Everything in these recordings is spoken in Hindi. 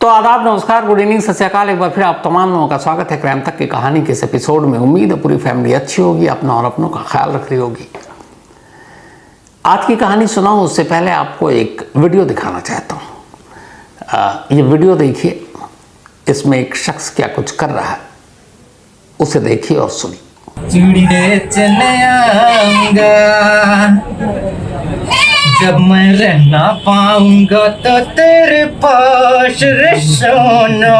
तो आदाब, नमस्कार, गुड इवनिंग, सत श्री अकाल। एक बार फिर आप तमाम लोगों का स्वागत है क्राइम तक की कहानी के इस एपिसोड में। उम्मीद है पूरी फैमिली अच्छी होगी, अपना और अपनों का ख्याल रख रही होगी। आज की कहानी सुनाऊं उससे पहले आपको एक वीडियो दिखाना चाहता हूँ। ये वीडियो देखिए, इसमें एक शख्स क्या कुछ कर रहा है, उसे देखिए और सुनिए। चिड़िए चले आऊंगा जब मैं रहना पाऊंगा तो तेरे पास रे सोना,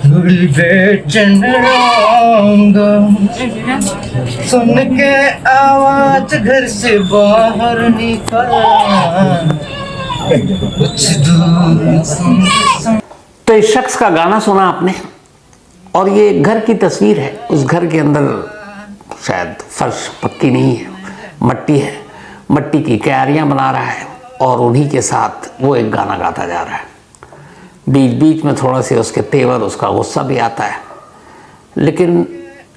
धूल बेचन आऊंगा, सुन के आवाज घर से बाहर निकल कुछ दूर सुन। तो इस शख्स का गाना सुना आपने, और ये घर की तस्वीर है। उस घर के अंदर शायद फर्श पक्की नहीं है, मट्टी है, मट्टी की क्यारियां बना रहा है और उन्हीं के साथ वो एक गाना गाता जा रहा है। बीच बीच में थोड़ा से उसके तेवर, उसका गुस्सा भी आता है, लेकिन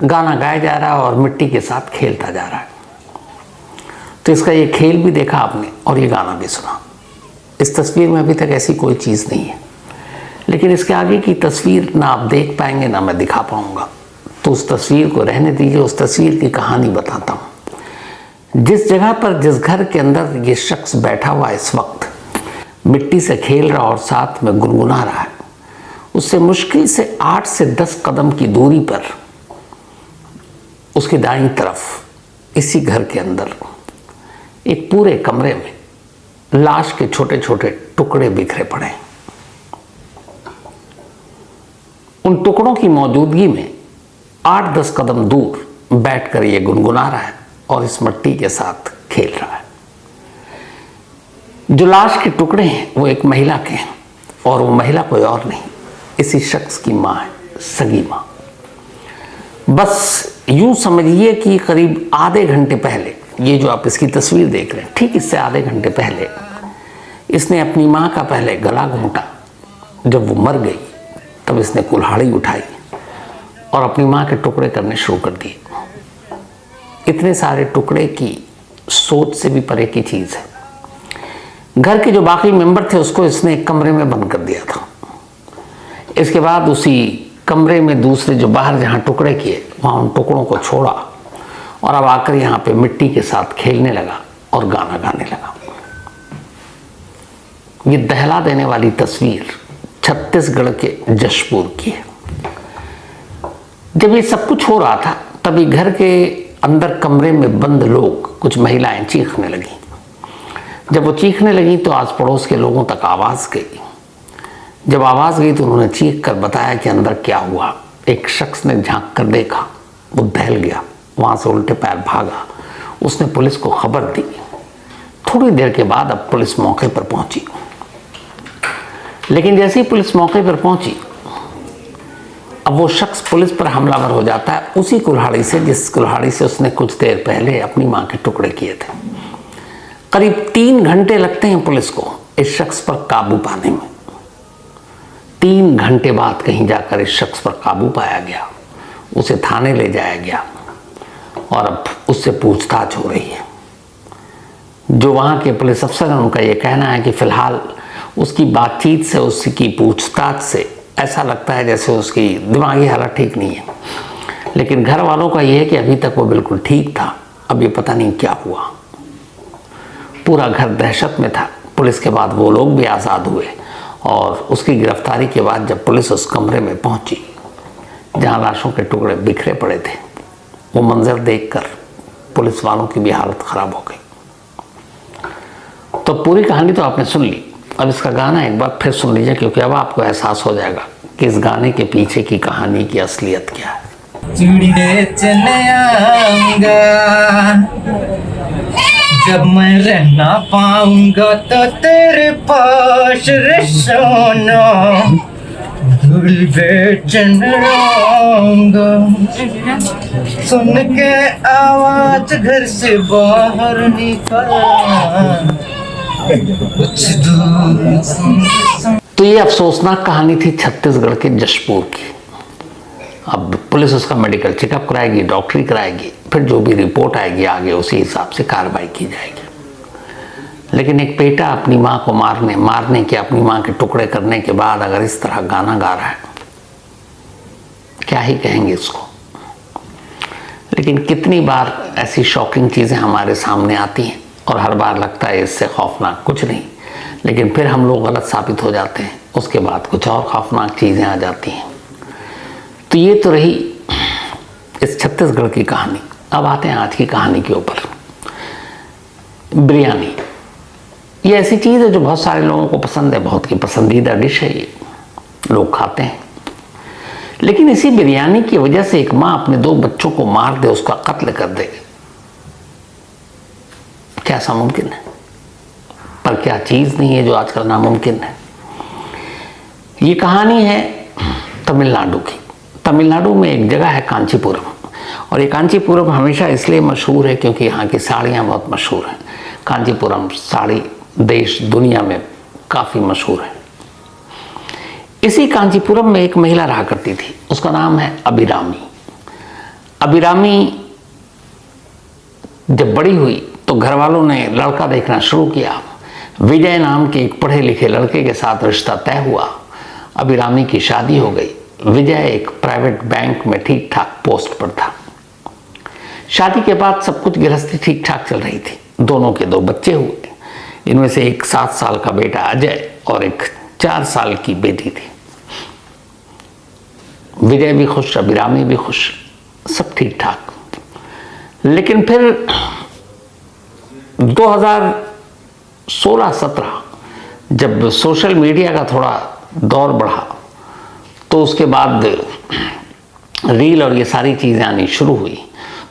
गाना गाया जा रहा है और मिट्टी के साथ खेलता जा रहा है। तो इसका ये खेल भी देखा आपने और ये गाना भी सुना। इस तस्वीर में अभी तक ऐसी कोई चीज़ नहीं है, लेकिन इसके आगे की तस्वीर ना आप देख पाएंगे ना मैं दिखा पाऊंगा। तो उस तस्वीर को रहने दीजिए, उस तस्वीर की कहानी बताता हूँ। जिस जगह पर, जिस घर के अंदर ये शख्स बैठा हुआ इस वक्त मिट्टी से खेल रहा और साथ में गुनगुना रहा है, उससे मुश्किल से 8 से 10 कदम की दूरी पर उसकी दाईं तरफ इसी घर के अंदर एक पूरे कमरे में लाश के छोटे छोटे टुकड़े बिखरे पड़े हैं। उन टुकड़ों की मौजूदगी में 8-10 कदम दूर बैठकर ये गुनगुना रहा है और इस मिट्टी के साथ खेल रहा है। जो लाश के टुकड़े हैं वो एक महिला के हैं, और वो महिला कोई और नहीं, इसी शख्स की माँ है, सगी माँ। बस यूं समझिए कि करीब आधे घंटे पहले, ये जो आप इसकी तस्वीर देख रहे हैं, ठीक इससे आधे घंटे पहले इसने अपनी माँ का पहले गला घोंटा। जब वो मर गई तब इसने कुल्हाड़ी उठाई और अपनी माँ के टुकड़े करने शुरू कर दिए। इतने सारे टुकड़े की सोच से भी परे की चीज़ है। घर के जो बाकी मेंबर थे उसको इसने एक कमरे में बंद कर दिया था। इसके बाद उसी कमरे में दूसरे जो बाहर जहाँ टुकड़े किए वहाँ उन टुकड़ों को छोड़ा और अब आकर यहाँ पे मिट्टी के साथ खेलने लगा और गाना गाने लगा। ये दहला देने वाली तस्वीर छत्तीसगढ़ के जशपुर की है। जब ये सब कुछ हो रहा था तभी घर के अंदर कमरे में बंद लोग, कुछ महिलाएं चीखने लगी। जब वो चीखने लगी तो आस पड़ोस के लोगों तक आवाज़ गई। जब आवाज़ गई तो उन्होंने चीख कर बताया कि अंदर क्या हुआ। एक शख्स ने झांक कर देखा, वो दहल गया, वहाँ से उल्टे पैर भागा। उसने पुलिस को खबर दी। थोड़ी देर के बाद अब पुलिस मौके पर पहुंची, लेकिन जैसे ही पुलिस मौके पर पहुंची अब वो शख्स पुलिस पर हमलावर हो जाता है उसी कुल्हाड़ी से जिस कुल्हाड़ी से उसने कुछ देर पहले अपनी माँ के टुकड़े किए थे। करीब 3 घंटे लगते हैं पुलिस को इस शख्स पर काबू पाने में। 3 घंटे बाद कहीं जाकर इस शख्स पर काबू पाया गया, उसे थाने ले जाया गया और अब उससे पूछताछ हो रही है। जो वहाँ के पुलिस अफसर हैं उनका ये कहना है कि फिलहाल उसकी बातचीत से, उसकी पूछताछ से ऐसा लगता है जैसे उसकी दिमागी हालत ठीक नहीं है। लेकिन घर वालों का यह है कि अभी तक वो बिल्कुल ठीक था, अब ये पता नहीं क्या हुआ। पूरा घर दहशत में था। पुलिस के बाद वो लोग भी आज़ाद हुए और उसकी गिरफ्तारी के बाद जब पुलिस उस कमरे में पहुंची जहां लाशों के टुकड़े बिखरे पड़े थे, वो मंजर देखकर पुलिस वालों की भी हालत ख़राब हो गई। तो पूरी कहानी तो आपने सुन ली, अब इसका गाना एक बार फिर सुन लीजिए, क्योंकि अब आपको एहसास हो जाएगा कि इस गाने के पीछे की कहानी की असलियत क्या है। चिड़िए चले आऊंगा जब मैं रहना पाऊंगा तो तेरे पास रे सोना, धूल बेचन आऊंगा, सुन के आवाज घर से बाहर निकल कुछ दूर। तो ये अफसोसनाक कहानी थी छत्तीसगढ़ के जशपुर की। अब पुलिस उसका मेडिकल चेकअप कराएगी, डॉक्टरी कराएगी, फिर जो भी रिपोर्ट आएगी आगे उसी हिसाब से कार्रवाई की जाएगी। लेकिन एक बेटा अपनी माँ को मारने के, अपनी माँ के टुकड़े करने के बाद अगर इस तरह गाना गा रहा है, क्या ही कहेंगे इसको। लेकिन कितनी बार ऐसी शॉकिंग चीज़ें हमारे सामने आती हैं और हर बार लगता है इससे खौफनाक कुछ नहीं, लेकिन फिर हम लोग गलत साबित हो जाते हैं। उसके बाद कुछ और खौफनाक चीज़ें आ जाती हैं। तो ये तो रही इस छत्तीसगढ़ की कहानी। अब आते हैं आज की कहानी के ऊपर। बिरयानी ये ऐसी चीज़ है जो बहुत सारे लोगों को पसंद है, बहुत की पसंदीदा डिश है, ये लोग खाते हैं। लेकिन इसी बिरयानी की वजह से एक माँ अपने 2 बच्चों को मार दे, उसका कत्ल कर दे, क्या ऐसा मुमकिन है? पर क्या चीज़ नहीं है जो आजकल नामुमकिन है। ये कहानी है तमिलनाडु की। तमिलनाडु में एक जगह है कांचीपुरम, और ये कांचीपुरम हमेशा इसलिए मशहूर है क्योंकि यहाँ की साड़ियाँ बहुत मशहूर हैं। कांचीपुरम साड़ी देश दुनिया में काफ़ी मशहूर है। इसी कांचीपुरम में एक महिला रहा करती थी, उसका नाम है अभिरामी। अभिरामी जब बड़ी हुई तो घर वालों ने लड़का देखना शुरू किया। विजय नाम के एक पढ़े लिखे लड़के के साथ रिश्ता तय हुआ। अभिरामी की शादी हो गई। विजय एक प्राइवेट बैंक में ठीक ठाक पोस्ट पर था। शादी के बाद सब कुछ गृहस्थी ठीक ठाक चल रही थी। दोनों के 2 बच्चे हुए। इनमें से एक 7 साल का बेटा अजय और एक 4 साल की बेटी थी। विजय भी खुश, अभिरामी भी खुश, सब ठीक ठाक। लेकिन फिर 2016-17 जब सोशल मीडिया का थोड़ा दौर बढ़ा तो उसके बाद रील और ये सारी चीज़ें आनी शुरू हुई,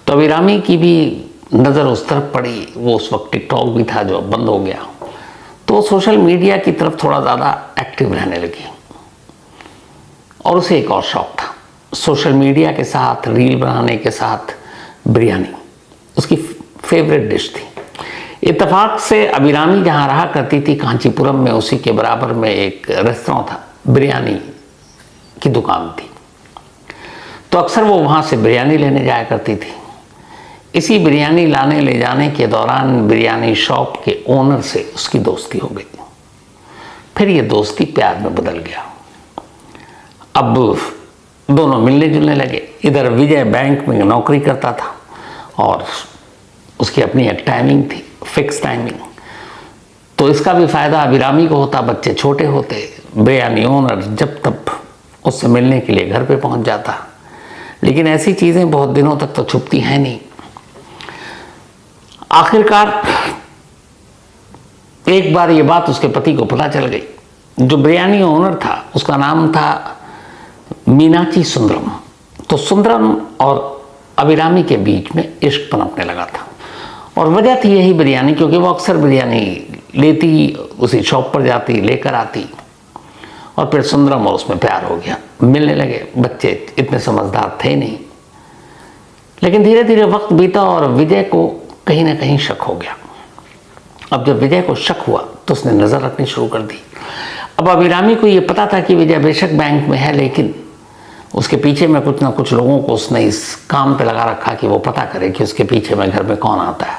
तो अभिरामी की भी नज़र उस तरफ पड़ी। वो उस वक्त टिकटॉक भी था जो अब बंद हो गया, तो सोशल मीडिया की तरफ थोड़ा ज़्यादा एक्टिव रहने लगी। और उसे एक और शौक था, सोशल मीडिया के साथ, रील बनाने के साथ बिरयानी उसकी फेवरेट डिश थी। इत्तेफाक से अभिरामी जहाँ रहा करती थी कांचीपुरम में, उसी के बराबर में एक रेस्तरां था, बिरयानी की दुकान थी। तो अक्सर वो वहाँ से बिरयानी लेने जाया करती थी। इसी बिरयानी लाने ले जाने के दौरान बिरयानी शॉप के ओनर से उसकी दोस्ती हो गई। फिर ये दोस्ती प्यार में बदल गया। अब दोनों मिलने जुलने लगे। इधर विजय बैंक में नौकरी करता था और उसकी अपनी एक टाइमिंग थी, फिक्स टाइमिंग। तो इसका भी फ़ायदा अभिरामी को होता, बच्चे छोटे होते। बिरयानी ओनर जब तब उससे मिलने के लिए घर पे पहुंच जाता। लेकिन ऐसी चीज़ें बहुत दिनों तक तो छुपती हैं नहीं। आखिरकार एक बार ये बात उसके पति को पता चल गई। जो बिरयानी ओनर था उसका नाम था मीनाक्षी सुंदरम। तो सुंदरम और अभिरामी के बीच में इश्क पनपने लगा था, और वजह थी यही बिरयानी, क्योंकि वो अक्सर बिरयानी लेती, उसी शॉप पर जाती, लेकर आती, और फिर सुंदरम और उसमें प्यार हो गया, मिलने लगे। बच्चे इतने समझदार थे नहीं। लेकिन धीरे धीरे वक्त बीता और विजय को कहीं ना कहीं शक हो गया। अब जब विजय को शक हुआ तो उसने नज़र रखनी शुरू कर दी। अब अभिरामी को ये पता था कि विजय बेशक बैंक में है, लेकिन उसके पीछे में कुछ ना कुछ लोगों को उसने इस काम पे लगा रखा कि वो पता करे कि उसके पीछे में घर में कौन आता है।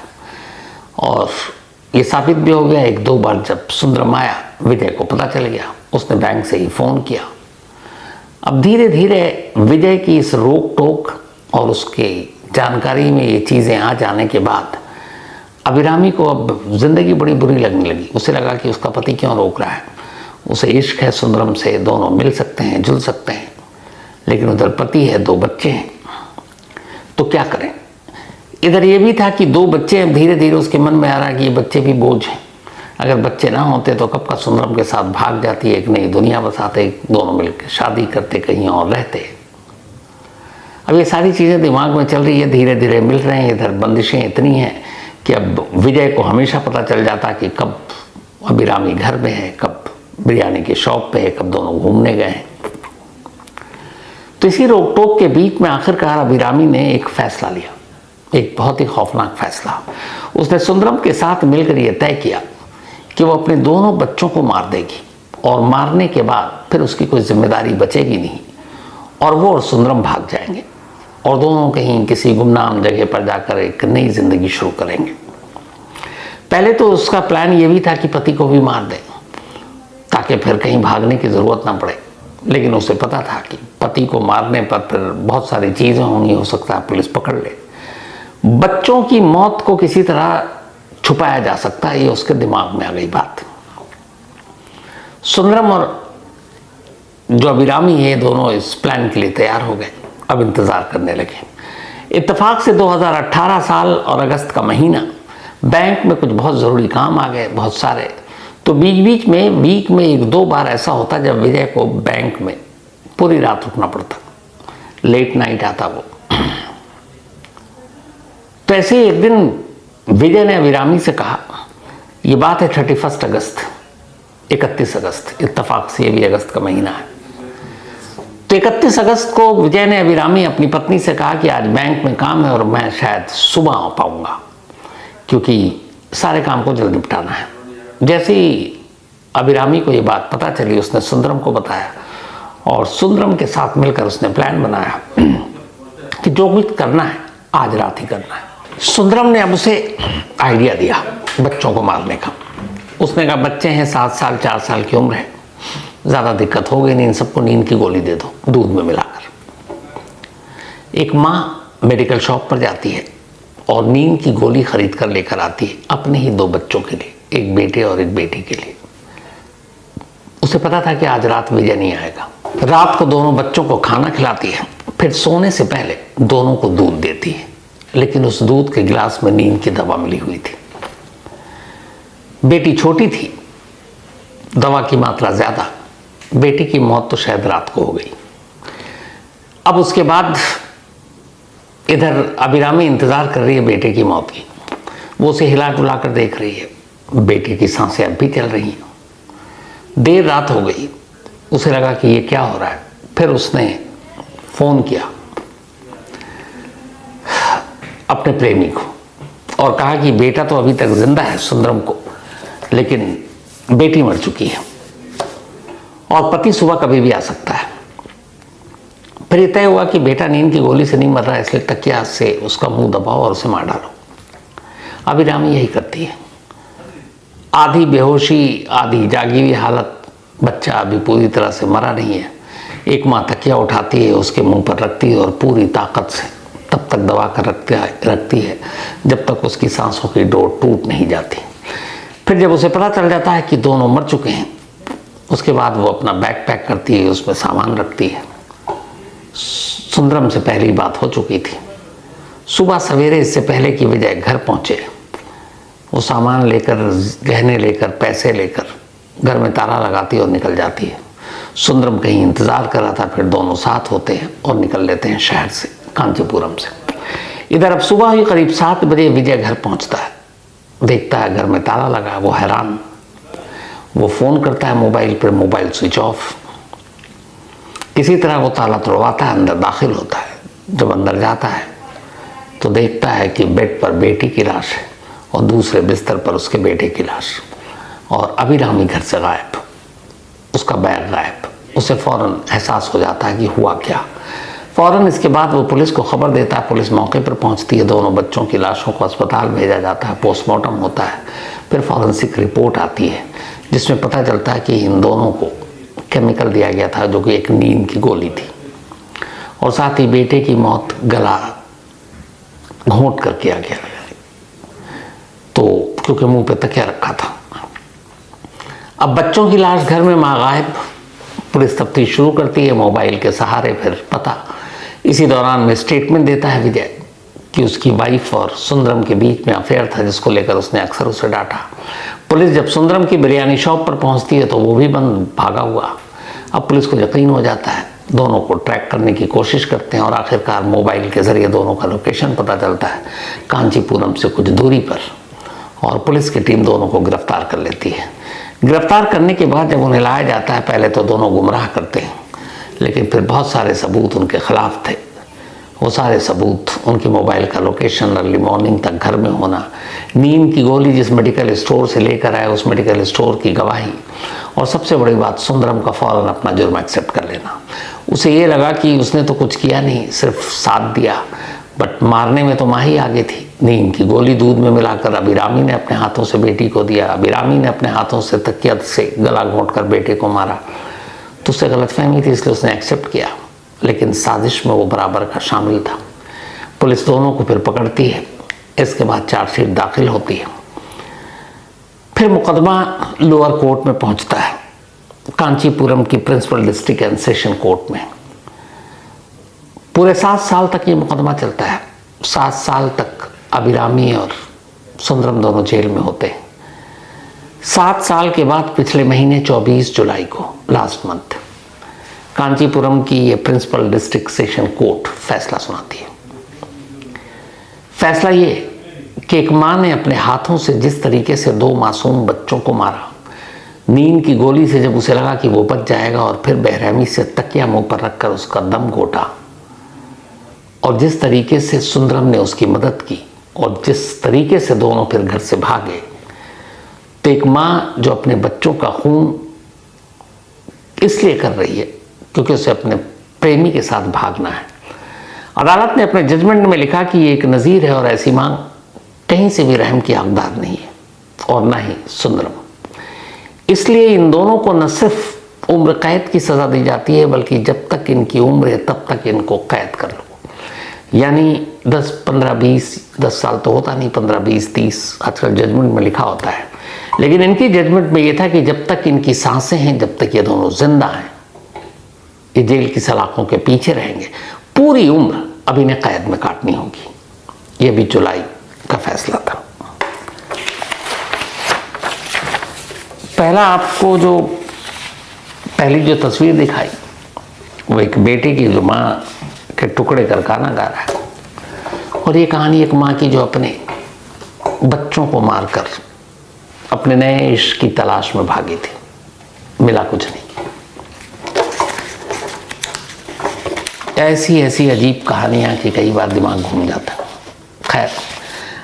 और ये साबित भी हो गया। 1-2 बार जब सुंदरम आया, विजय को पता चल गया, उसने बैंक से ही फ़ोन किया। अब धीरे धीरे विजय की इस रोक टोक और उसकी जानकारी में ये चीज़ें आ जाने के बाद अभिरामी को अब ज़िंदगी बड़ी बुरी लगने लगी। उसे लगा कि उसका पति क्यों रोक रहा है, उसे इश्क है सुंदरम से, दोनों मिल सकते हैं, जुल सकते हैं, लेकिन उधर पति है, 2 बच्चे हैं, तो क्या करें। इधर ये भी था कि 2 बच्चे हैं। धीरे धीरे उसके मन में आ रहा है कि ये बच्चे भी बोझ हैं। अगर बच्चे ना होते तो कब का सुंदरम के साथ भाग जाती, एक नई दुनिया बसाते, दोनों मिलकर शादी करते, कहीं और रहते। अब ये सारी चीज़ें दिमाग में चल रही है, धीरे धीरे मिल रहे हैं। इधर बंदिशें इतनी हैं कि अब विजय को हमेशा पता चल जाता कि कब अभिरामी घर में है, कब बिरयानी की शॉप पे है, कब दोनों घूमने गए हैं। तो इसी रोक टोक के बीच में आखिरकार अभिरामी ने एक फैसला लिया, एक बहुत ही खौफनाक फैसला। उसने सुंदरम के साथ मिलकर यह तय किया कि वो अपने दोनों बच्चों को मार देगी, और मारने के बाद फिर उसकी कोई जिम्मेदारी बचेगी नहीं, और वो और सुंदरम भाग जाएंगे और दोनों कहीं किसी गुमनाम जगह पर जाकर एक नई जिंदगी शुरू करेंगे। पहले तो उसका प्लान ये भी था कि पति को भी मार दे ताकि फिर कहीं भागने की ज़रूरत ना पड़े, लेकिन उसे पता था कि पति को मारने पर फिर बहुत सारी चीज़ें होंगी, हो सकता है पुलिस पकड़ ले। बच्चों की मौत को किसी तरह छुपाया जा सकता है, ये उसके दिमाग में आ गई बात। सुंदरम और जो अभिरामी है दोनों इस प्लान के लिए तैयार हो गए, अब इंतज़ार करने लगे। इत्तेफाक से 2018 साल और अगस्त का महीना, बैंक में कुछ बहुत ज़रूरी काम आ गए, बहुत सारे। तो बीच बीच में वीक में 1-2 बार ऐसा होता जब विजय को बैंक में पूरी रात रुकना पड़ता, लेट नाइट आता वो। तो ऐसे ही एक दिन विजय ने अभिरामी से कहा, ये बात है 31 अगस्त, 31 अगस्त, इत्तेफाक से ये भी अगस्त का महीना है। तो 31 अगस्त को विजय ने अभिरामी अपनी पत्नी से कहा कि आज बैंक में काम है और मैं शायद सुबह आ पाऊंगा, क्योंकि सारे काम को जल्द निपटाना है। जैसे ही अभिरामी को ये बात पता चली, उसने सुंदरम को बताया और सुंदरम के साथ मिलकर उसने प्लान बनाया कि जो कुछ करना है आज रात ही करना है। सुंदरम ने अब उसे आइडिया दिया बच्चों को मारने का। उसने कहा बच्चे हैं 7 साल 4 साल की उम्र है, ज़्यादा दिक्कत हो गई नहीं, इन सबको नींद की गोली दे दो दूध में मिलाकर। एक माँ मेडिकल शॉप पर जाती है और नींद की गोली खरीद कर लेकर आती है अपने ही 2 बच्चों के लिए, एक बेटे और एक बेटी के लिए। उसे पता था कि आज रात विजय नहीं आएगा। रात को दोनों बच्चों को खाना खिलाती है, फिर सोने से पहले दोनों को दूध देती है, लेकिन उस दूध के गिलास में नींद की दवा मिली हुई थी। बेटी छोटी थी, दवा की मात्रा ज्यादा। बेटी की मौत तो शायद रात को हो गई। अब उसके बाद इधर अभिरामी इंतजार कर रही है बेटे की मौत की। वो उसे हिला डुला कर देख रही है, बेटी की सांसें अब भी चल रही हैं। देर रात हो गई, उसे लगा कि ये क्या हो रहा है। फिर उसने फोन किया अपने प्रेमी को और कहा कि बेटा तो अभी तक जिंदा है सुंदरम को, लेकिन बेटी मर चुकी है और पति सुबह कभी भी आ सकता है। फिर ये तय हुआ कि बेटा नींद की गोली से नहीं मर रहा है, इसलिए तकिया से उसका मुंह दबाओ और उसे मार डालो। अभिरामी यही करती है, आधी बेहोशी आधी जागी हुई हालत। बच्चा अभी पूरी तरह से मरा नहीं है। एक माँ तकिया उठाती है, उसके मुंह पर रखती है और पूरी ताकत से तब तक दबा कर रखती है जब तक उसकी सांसों की डोर टूट नहीं जाती। फिर जब उसे पता चल जाता है कि दोनों मर चुके हैं, उसके बाद वो अपना बैग पैक करती है, उसमें सामान रखती है। सुंदरम से पहली बात हो चुकी थी। सुबह सवेरे इससे पहले कि विजय घर पहुंचे, वो सामान लेकर, गहने लेकर, पैसे लेकर घर में ताला लगाती और निकल जाती है। सुंदरम कहीं इंतजार कर रहा था, फिर दोनों साथ होते हैं और निकल लेते हैं शहर से, कांचीपुरम से। इधर अब सुबह हुई करीब 7 बजे विजय घर पहुंचता है, देखता है घर में ताला लगा। वो हैरान, वो फोन करता है मोबाइल पर, मोबाइल स्विच ऑफ। किसी तरह वो ताला तोड़वाता है, अंदर दाखिल होता है। जब अंदर जाता है तो देखता है कि बेड पर बेटी की लाश है और दूसरे बिस्तर पर उसके बेटे की लाश, और अभिरामी घर से गायब, उसका बैग गायब। उसे फौरन एहसास हो जाता है कि हुआ क्या। फौरन इसके बाद वो पुलिस को खबर देता है। पुलिस मौके पर पहुंचती है, दोनों बच्चों की लाशों को अस्पताल भेजा जाता है, पोस्टमार्टम होता है। फिर फॉरेंसिक रिपोर्ट आती है जिसमें पता चलता है कि इन दोनों को केमिकल दिया गया था जो कि एक नींद की गोली थी, और साथ ही बेटे की मौत गला घोंट कर किया गया, तो क्योंकि मुंह पे तकिया रखा था। अब बच्चों की लाश घर में, मां गायब। पुलिस तफ्तीश शुरू करती है मोबाइल के सहारे, फिर पता। इसी दौरान में स्टेटमेंट देता है विजय कि उसकी वाइफ और सुंदरम के बीच में अफेयर था, जिसको लेकर उसने अक्सर उसे डांटा। पुलिस जब सुंदरम की बिरयानी शॉप पर पहुंचती है तो वो भी बंद भागा हुआ। अब पुलिस को यकीन हो जाता है, दोनों को ट्रैक करने की कोशिश करते हैं और आखिरकार मोबाइल के जरिए दोनों का लोकेशन पता चलता है कांचीपुरम से कुछ दूरी पर, और पुलिस की टीम दोनों को गिरफ्तार कर लेती है। गिरफ्तार करने के बाद जब उन्हें लाया जाता है, पहले तो दोनों गुमराह करते हैं, लेकिन फिर बहुत सारे सबूत उनके खिलाफ थे। वो सारे सबूत, उनके मोबाइल का लोकेशन, अर्ली मॉर्निंग तक घर में होना, नींद की गोली जिस मेडिकल स्टोर से लेकर आए उस मेडिकल स्टोर की गवाही, और सबसे बड़ी बात सुंदरम का फौरन अपना जुर्म एक्सेप्ट कर लेना। उसे ये लगा कि उसने तो कुछ किया नहीं, सिर्फ साथ दिया, बट मारने में तो माँ ही आगे थी। नींद की गोली दूध में मिलाकर अभिरामी ने अपने हाथों से बेटी को दिया, अभिरामी ने अपने हाथों से तकिया से गला घोंट कर बेटे को मारा। तो उसे गलतफहमी थी इसलिए उसने एक्सेप्ट किया, लेकिन साजिश में वो बराबर का शामिल था। पुलिस दोनों को फिर पकड़ती है। इसके बाद चार्जशीट दाखिल होती है। फिर मुकदमा लोअर कोर्ट में पहुंचता है, कांचीपुरम की principal district and session court में। पूरे 7 साल तक ये मुकदमा चलता है। 7 साल तक अभिरामी और सुंदरम दोनों जेल में होते हैं। 7 साल के बाद पिछले महीने 24 जुलाई को, लास्ट मंथ, कांचीपुरम की ये प्रिंसिपल डिस्ट्रिक्ट सेशन कोर्ट फैसला सुनाती है। फैसला ये कि एक माँ ने अपने हाथों से जिस तरीके से 2 मासूम बच्चों को मारा, नींद की गोली से जब उसे लगा कि वो बच जाएगा और फिर बेरहमी से तकिया मुंह पर रखकर उसका दम घोटा, और जिस तरीके से सुंदरम ने उसकी मदद की और जिस तरीके से दोनों फिर घर से भागे, तो एक माँ जो अपने बच्चों का खून इसलिए कर रही है क्योंकि उसे अपने प्रेमी के साथ भागना है। अदालत ने अपने जजमेंट में लिखा कि ये एक नज़ीर है और ऐसी माँ कहीं से भी रहम की हकदार नहीं है, और ना ही सुंदरम। इसलिए इन दोनों को न सिर्फ उम्र कैद की सज़ा दी जाती है, बल्कि जब तक इनकी उम्र है तब तक इनको कैद कर लो। यानी 10, 15, 20, 10 साल तो होता नहीं, 15, 20, 30 आजकल जजमेंट में लिखा होता है। लेकिन इनकी जजमेंट में ये था कि जब तक इनकी सांसें हैं, जब तक ये दोनों जिंदा हैं, ये जेल की सलाखों के पीछे रहेंगे। पूरी उम्र अब इन्हें कैद में काटनी होगी। ये भी जुलाई का फैसला था। पहला आपको जो पहली जो तस्वीर दिखाई, वो एक बेटे की जो माँ के टुकड़े कर गाना गा रहा है, और ये कहानी एक माँ की जो अपने बच्चों को मारकर अपने नए इश्क की तलाश में भागी थी। मिला कुछ नहीं। ऐसी अजीब कहानियाँ कि कई बार दिमाग घूम जाता है। खैर,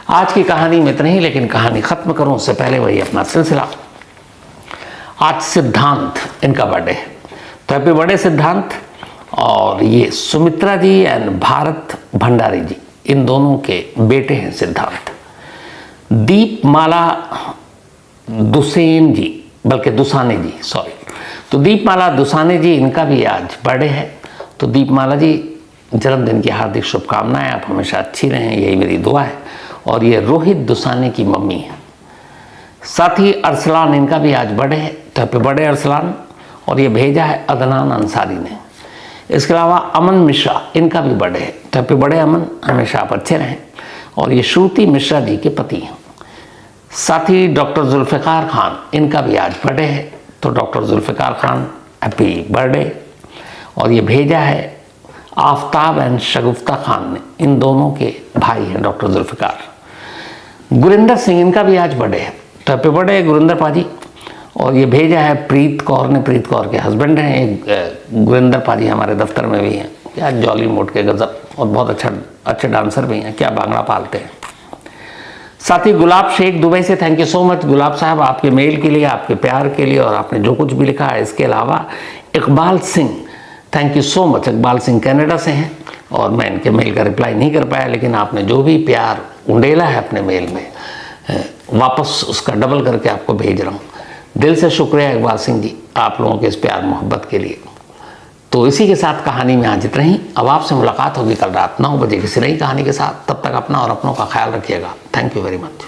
आज की कहानी में इतना ही, लेकिन कहानी ख़त्म करूँ उससे पहले वही अपना सिलसिला। आज सिद्धांत इनका बर्थडे है, तो हैप्पी बर्थडे सिद्धांत। और ये सुमित्रा जी एंड भारत भंडारी जी, इन दोनों के बेटे हैं सिद्धांत। दीपमाला दुसेन जी, बल्कि दुसाने जी, सॉरी, तो दीपमाला दुसाने जी, इनका भी आज बर्थडे है। तो दीपमाला जी, जन्मदिन की हार्दिक शुभकामनाएं, आप हमेशा अच्छी रहें, यही मेरी दुआ है। और ये रोहित दुसाने की मम्मी है। साथ ही अरसलान, इनका भी आज बर्थडे है, तो हैप्पी बर्थडे अरसलान। और ये भेजा है अदनान अंसारी ने। इसके अलावा अमन मिश्रा, इनका भी बर्थडे है, तो हैप्पी बर्थडे अमन, हमेशा आप अच्छे रहें। और ये श्रुति मिश्रा जी के पति हैं। साथ ही डॉक्टर जुल्फ़िकार खान, इनका भी आज बर्थडे है, तो doctor Zulfikar Khan happy birthday. और ये भेजा है आफ्ताब एंड शगुफ्ता खान ने, इन दोनों के भाई हैं डॉक्टर जुल्फ़िकार। गुरिंदर सिंह, इनका भी आज बर्थडे है, तो हैप्पी बर्थडे गुरिंदर पाजी। और ये भेजा है प्रीत कौर ने, प्रीत कौर के हस्बैंड हैं, एक गुरिंदर पाजी हमारे दफ्तर में भी हैं, क्या जॉली मोड के गज़ब, और बहुत अच्छे डांसर भी हैं, क्या बांगड़ा पालते हैं। साथ ही गुलाब शेख दुबई से, थैंक यू सो मच गुलाब साहब, आपके मेल के लिए, आपके प्यार के लिए, और आपने जो कुछ भी लिखा है। इसके अलावा Iqbal Singh, thank you so much. Iqbal Singh Canada से हैं, और मैं इनके मेल का रिप्लाई नहीं कर पाया, लेकिन आपने जो भी प्यार उंडेला है अपने मेल में, वापस उसका डबल करके आपको भेज रहा हूँ। दिल से शुक्रिया इकबाल सिंह जी, आप लोगों के इस प्यार मोहब्बत के लिए। तो इसी के साथ कहानी में आज इतना ही। अब आपसे मुलाकात होगी कल रात 9 बजे किसी नई कहानी के साथ। तब तक अपना और अपनों का ख्याल रखिएगा। Thank you very much.